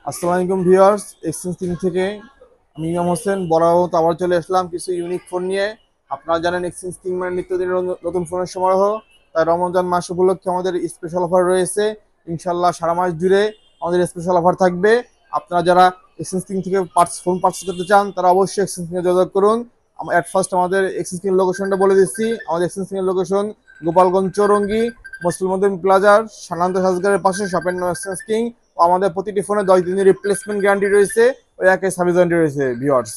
আসসালামু আলাইকুম viewers, exchange team থেকে আমি ইমাম হোসেন বরাবর আবার চলে আসলাম কিছু ইউনিক ফোন নিয়ে। আপনারা জানেন এক্সচেঞ্জ টিম মানে নিত্যদিনের নতুন ফোনের সমারোহ। তাই রমজান মাস উপলক্ষে আমাদের স্পেশাল অফার রয়েছে। ইনশাল্লাহ সারা মাস জুড়ে আমাদের স্পেশাল অফার থাকবে। আপনারা যারা এক্সচেঞ্জ টিম থেকে ফোন পার্চেস করতে চান তারা অবশ্যই এক্সচেঞ্জ টিমে যোগাযোগ করুন। অ্যাট ফার্স্ট আমাদের এক্সচেঞ্জ টিম লোকেশনটা বলে দিচ্ছি। আমাদের এক্সচেঞ্জ টিমের লোকেশন গোপালগঞ্জ চৌরঙ্গি মুসলিম প্লাজার সানান্ত সাজগারের পাশে শপের নাম এক্সচেঞ্জ কিং। আমাদের প্রতিটি ফোনে 10 দিনের রিপ্লেসমেন্ট গ্যারান্টি রয়েছে, ওই একই সার্ভিস ওয়ারেন্টি রয়েছে ভিউয়ার্স।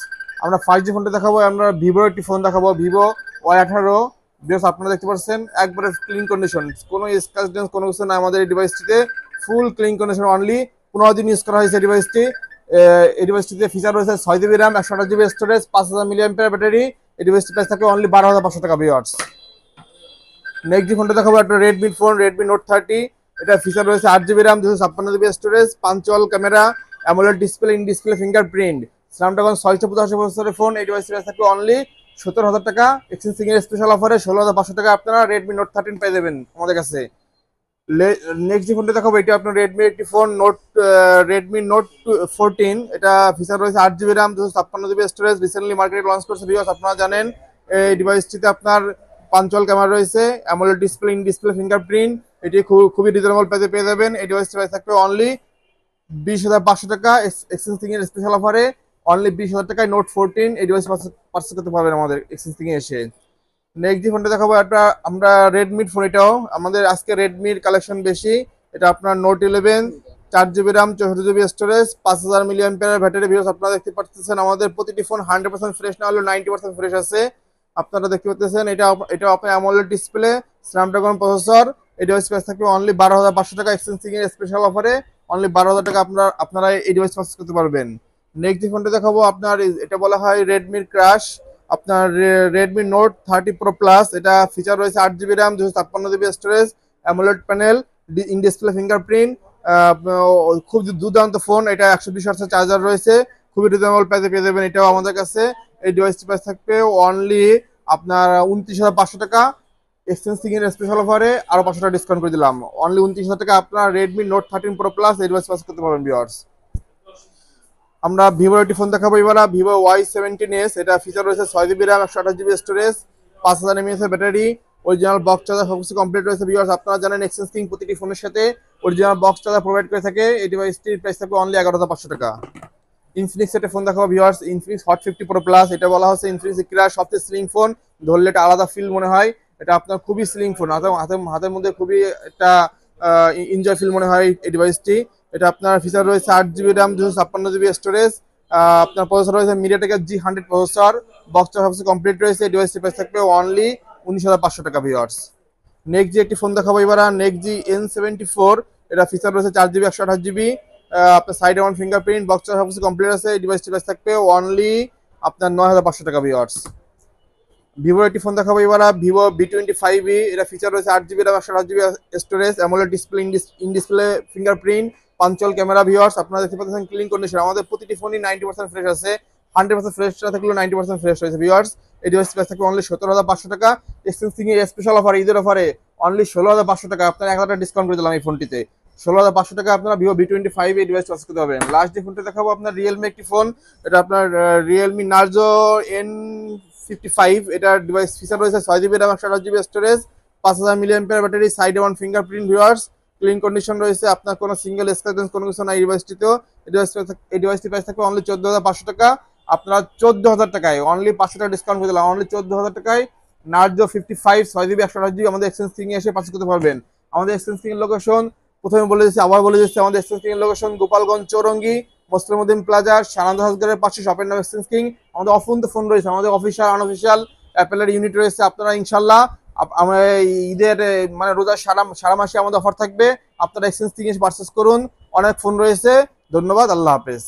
আমরা ফার্স্ট যে ফোনটা দেখাবো, আমরা ভিভোর একটি ফোন দেখাবো, ভিভো Y18। ভিউয়ার্স আপনারা দেখতে পাচ্ছেন একবারে ক্লিন কন্ডিশন, কোনো স্ক্র্যাচ ডেন্স কোনো কিছু না আমাদের এই ডিভাইসটিতে। ফুল ক্লিন কন্ডিশন, অনলি 15 দিন ইউজ করা হয়েছে ডিভাইসটি। এই ডিভাইসটিতে ফিচার রয়েছে 6 GB RAM, 128 GB storage, 5000 mAh battery. এই ডিভাইসটি প্রাইস থাকে অনলি 12,500 টাকা ভিউয়ার্স। নেক্সট যে ফোনটা দেখাবো একটা রেডমি ফোন, রেডমি নোট 30। এটা ফিচার রয়েছে 8 GB RAM, 256 GB storage, punctual camera, AMOLED display, in display fingerprint, Snapdragon 685 প্রসেসরের ফোন। এই ডিভাইসের প্রাইস থাকবে অনলি 17,000 টাকা। এক্সচেঞ্জিং এর স্পেশাল অফারে 16,500 টাকা আপনারা রেডমি নোট 13 পেয়ে যাবেন আমাদের কাছে। নেক্সট যে ফোনটা দেখাবো এটা আপনার রেডমি একটি ফোন রেডমি নোট 14। এটা ফিচার রয়েছে 8 GB RAM, 256 GB storage, recently মার্কেটে লঞ্চ করছে ভিউয়ার্স। আপনারা জানেন এই ডিভাইসটিতে আপনার পাঞ্চুয়াল ক্যামেরা রয়েছে, AMOLED display, in display fingerprint. এটি খুবই রিজনেবল প্রাইসে পেয়ে যাবেন। এই ডিভাইসটির প্রাইস থাকবে অনলি 20,500 টাকা। এক্সচেঞ্জিং এর স্পেশাল অফারে অনলি 20,000 টাকায় নোট 14 এই ডিভাইস পারচেজ করতে পারবেন আমাদের এক্সচেঞ্জিং এ এসে। নেক্সট যে ফোনটা দেখাবো একটা আমরা রেডমির ফোন, এটাও আমাদের আজকে রেডমির কালেকশন বেশি। এটা আপনার note 11, 4 GB RAM, 64 GB storage, 5000 mAh battery. Viewers আপনারা দেখতে পাচ্ছেন আমাদের প্রতিটি ফোন 100% ফ্রেশ না হলেও 90% ফ্রেশ আছে। আপনারা দেখতে পাচ্ছেন এটা আপনার অ্যামোলেড ডিসপ্লে, স্ন্যাপড্রাগন প্রসেসর। এই ডিভাইস প্রাইস থাকবে অনলি 12,500 টাকা। এক্সচেঞ্জিং এর স্পেশাল অফারে অনলি 12,000 টাকা আপনারা এই ডিভাইস পারচেজ করতে পারবেন। নেক্সট যে ফোনটা দেখাবো আপনার এটা বলা হয় রেডমির ক্রাশ, আপনার রেডমি নোট 30 প্রো প্লাস। এটা ফিচার রয়েছে 8 GB RAM, 256 GB storage, AMOLED panel, in display fingerprint. খুব দুর্দান্ত ফোন। এটা 120 ওয়াটের চার্জার রয়েছে, খুবই রিজনেবল প্রাইসে পেয়ে যাবেন এটাও আমাদের কাছে। এই ডিভাইসটি প্রাইস থাকবে অনলি আপনার 29,500 টাকা। এক্সচেঞ্জিং এর স্পেশাল অফারে আরো 500 টাকা ডিসকাউন্ট করে দিলাম, অনলি 29,000 টাকা আপনার রেডমি নোট 13 প্রো প্লাস এই ডিভাইস পারচেজ করতে পারবেন ভিউয়ার্স। আমরা ভিভোর একটি ফোন দেখাবো এবার, ভিভো Y17s। এটা ফিচার রয়েছে 6 GB RAM, 128 GB storage, 5000 mAh battery, original box charger সবকিছু কমপ্লিট রয়েছে ভিউয়ার্স। আপনারা জানেন এক্সচেঞ্জ কিং প্রতিটি ফোনের সাথে অরিজিনাল বক্স চার্জার প্রোভাইড করে থাকে। এই ডিভাইসটির প্রাইস থাকবে অনলি 11,500 টাকা। ইনফিনিক্স একটা ফোন দেখাবো viewers, Infinix hot 50 pro plus. এটা বলা হচ্ছে ইনফিনিক্স ক্রাশ সবচেয়ে স্লিম ফোন, ধরলে একটা আলাদা ফিল মনে হয়। এটা আপনার খুবই স্লিম ফোন, হাতের মধ্যে খুবই একটা এনজয় ফিল মনে হয় এই ডিভাইসটি। এটা আপনার ফিচার রয়েছে 8 GB র্যাম, 256 GB স্টোরেজ, আপনার প্রসেসর রয়েছে মিডিয়াটেকের G100 প্রসেসর, বক্সটা সবচেয়ে কমপ্লিট রয়েছে। এই ডিভাইসটির প্রাইস থাকবে অনলি 19,500 টাকা ভিউয়ার্স। নেক্সট জি একটি ফোন দেখাবো এবার, নেক্সট জি N74। এটা ফিচার রয়েছে 4 GB 128 GB, আপনার সাইড ওয়ান ফিঙ্গারপ্রিন্ট, বক্সটা সবকিছু কমপ্লিট আছে। এই ডিভাইসটির প্রাইস থাকবে অনলি আপনার 9,500 টাকা ভিউয়ার্স। ভিভোর একটি ফোন দেখাবো এবার, ভিভো V25e। এটা ফিচার রয়েছে 8 GB RAM, 128 GB storage, AMOLED display, in display fingerprint, punctual camera. Viewers আপনারা দেখতে পাচ্ছেন ক্লিন কন্ডিশন, আমাদের প্রতিটি ফোনই 90% ফ্রেশ আছে। 100% ফ্রেশ না থাকলেও 90% ফ্রেশ রয়েছে ভিউয়ার্স। এই ডিভাইস প্রাইস থাকবে অনলি 17,500 টাকা। এক্সচেঞ্জিং এর স্পেশাল অফার ঈদের অফারে অনলি 16,500 টাকা। আপনারা 1,000 টাকা ডিসকাউন্ট করে দিলাম এই ফোনটিতে। 16,500 টাকা আপনারা ভিভো V25 এই ডিভাইস পারচেজ করতে পারবেন। লাস্ট যে ফোনটা দেখাবো আপনার রিয়েলমি একটি ফোন, এটা আপনার রিয়েলমি নার্জো N55। এটা ডিভাইস ফিচার রয়েছে 6 GB RAM, 128 GB storage, 5000 mAh battery, side one fingerprint. Viewers clean condition রয়েছে, আপনার কোনো সিঙ্গেল স্ক্র্যাচ কোনো কিছু নাই এই ডিভাইসটিতেও। এই ডিভাইসটি প্রাইস থাকবে অনলি 14,500 টাকা। আপনারা 14,000 টাকায় অনলি 500 টাকা ডিসকাউন্ট করে দিলাম, অনলি 14,000 টাকায় নার্জো 55 6 GB 128 GB আমাদের এক্সচেঞ্জ কিং এসে পারচেজ করতে পারবেন। আমাদের এক্সচেঞ্জ কিং এর লোকেশন প্রথমে বলে দিচ্ছি, আবার বলে দিচ্ছি, আমাদের এক্সচেঞ্জ কিং এর লোকেশন গোপালগঞ্জ চৌরঙ্গি মুসলিম প্লাজা সানন্দ হাসগারের পাশে শপের নাম এক্সচেঞ্জ কিং। আমাদের অফুন্ত ফোন রয়েছে, আমাদের অফিসিয়াল আনঅফিসিয়াল অ্যাপেলের ইউনিট রয়েছে। আপনারা ইনশাল্লাহ আমরা ঈদের মানে রোজার সারা মাসে আমাদের অফার থাকবে। আপনারা এক্সচেঞ্জ কিং এসে পারচেজ করুন, অনেক ফোন রয়েছে। ধন্যবাদ, আল্লাহ হাফেজ।